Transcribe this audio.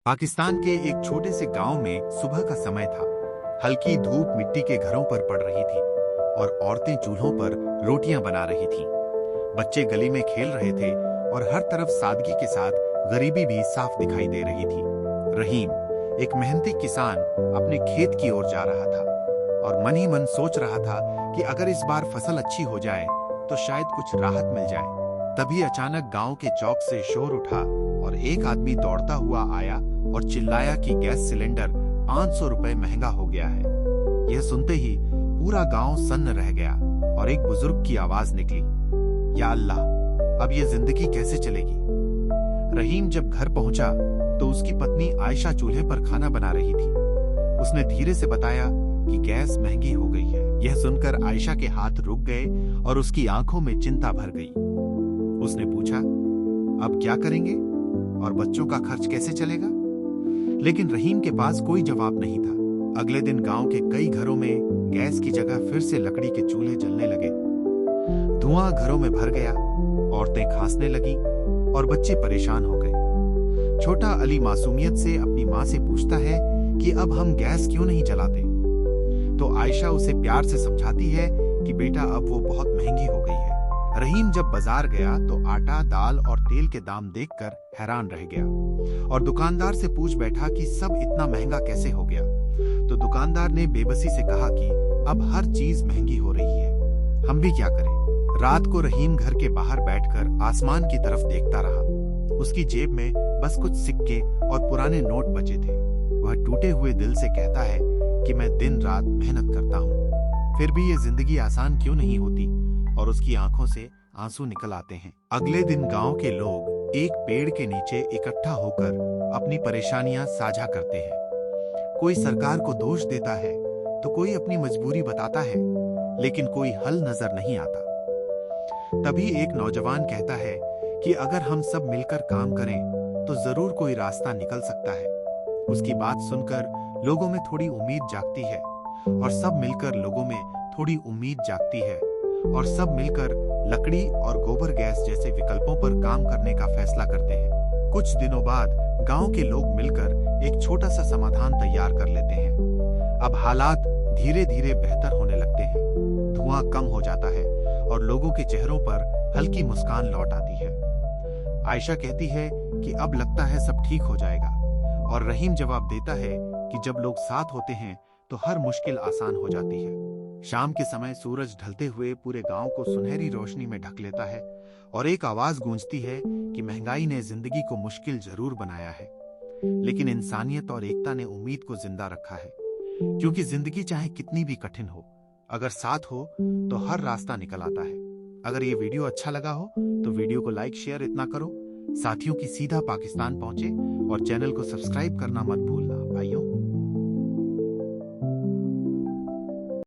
पाकिस्तान के एक छोटे से गांव में सुबह का समय था। हल्की धूप मिट्टी के घरों पर पड़ रही थी और औरतें चूल्हों पर रोटियां बना रही थीं। बच्चे गली में खेल रहे थे और हर तरफ सादगी के साथ गरीबी भी साफ दिखाई दे रही थी। रहीम, एक मेहनती किसान, अपने खेत की ओर जा रहा था और मन ही मन सोच रहा था कि अगर इस बार फसल अच्छी हो जाए तो शायद कुछ राहत मिल जाए। तभी अचानक गांव के चौक से शोर उठा और एक आदमी दौड़ता हुआ आया और चिल्लाया कि गैस सिलेंडर 500 रुपए महंगा हो गया है। यह सुनते ही पूरा गांव सन्न रह गया और एक बुजुर्ग की आवाज निकली, या अल्लाह, अब यह जिंदगी कैसे चलेगी। रहीम जब घर पहुंचा तो उसकी पत्नी आयशा चूल्हे पर खाना बना रही थी। उसने धीरे से बताया कि गैस महंगी हो गई है। यह सुनकर आयशा के हाथ रुक गए और उसकी आंखों में चिंता भर गई। उसने पूछा, अब क्या करेंगे और बच्चों का खर्च कैसे चलेगा? लेकिन रहीम के पास कोई जवाब नहीं था। अगले दिन गांव के कई घरों में गैस की जगह फिर से लकड़ी के चूल्हे जलने लगे। धुआं घरों में भर गया, औरतें खांसने लगीं और बच्चे परेशान हो गए। छोटा अली मासूमियत से अपनी माँ से पूछता है कि अब हम गैस क्यों नहीं जलाते? तो आयशा उसे प्यार से समझाती है कि बेटा, अब वो बहुत महंगी हो गई है। रहीम जब बाजार गया तो आटा, दाल और तेल के दाम देखकर हैरान रह गया और दुकानदार से पूछ बैठा कि सब इतना महंगा कैसे हो गया। तो दुकानदार ने बेबसी से कहा कि अब हर चीज महंगी हो रही है, हम भी क्या करें। रात को रहीम घर के बाहर बैठकर आसमान की तरफ देखता रहा। उसकी जेब में बस कुछ सिक्के और पुराने नोट बचे थे। वह टूटे हुए दिल से कहता है कि मैं दिन रात मेहनत करता हूँ, फिर भी ये जिंदगी आसान क्यों नहीं होती, और उसकी आंखों से आंसू निकल आते हैं। अगले दिन गांव के लोग एक पेड़ के नीचे इकट्ठा होकर अपनी परेशानियां साझा करते हैं। कोई सरकार को दोष देता है तो कोई अपनी मजबूरी बताता है, लेकिन कोई हल नजर नहीं आता। तभी एक नौजवान कहता है कि अगर हम सब मिलकर काम करें तो जरूर कोई रास्ता निकल सकता है। उसकी बात सुनकर लोगों में थोड़ी उम्मीद जागती है और सब मिलकर सब मिलकर लकड़ी और गोबर गैस जैसे विकल्पों पर काम करने का फैसला करते हैं। कुछ दिनों बाद गांव के लोग मिलकर एक छोटा सा समाधान तैयार कर लेते हैं। अब हालात धीरे धीरे बेहतर होने लगते हैं। धुआं कम हो जाता है और लोगों के चेहरों पर हल्की मुस्कान लौट आती है। आयशा कहती है कि अब लगता है सब ठीक हो जाएगा, और रहीम जवाब देता है कि जब लोग साथ होते हैं तो हर मुश्किल आसान हो जाती है। शाम के समय सूरज ढलते हुए पूरे गांव को सुनहरी रोशनी में ढक लेता है और एक आवाज गूंजती है कि महंगाई ने जिंदगी को मुश्किल जरूर बनाया है, लेकिन इंसानियत और एकता ने उम्मीद को जिंदा रखा है। क्योंकि जिंदगी चाहे कितनी भी कठिन हो, अगर साथ हो तो हर रास्ता निकल आता है। अगर ये वीडियो अच्छा लगा हो तो वीडियो को लाइक शेयर इतना करो, साथियों की सीधा पाकिस्तान पहुंचे, और चैनल को सब्सक्राइब करना मत भूलना भाइयों।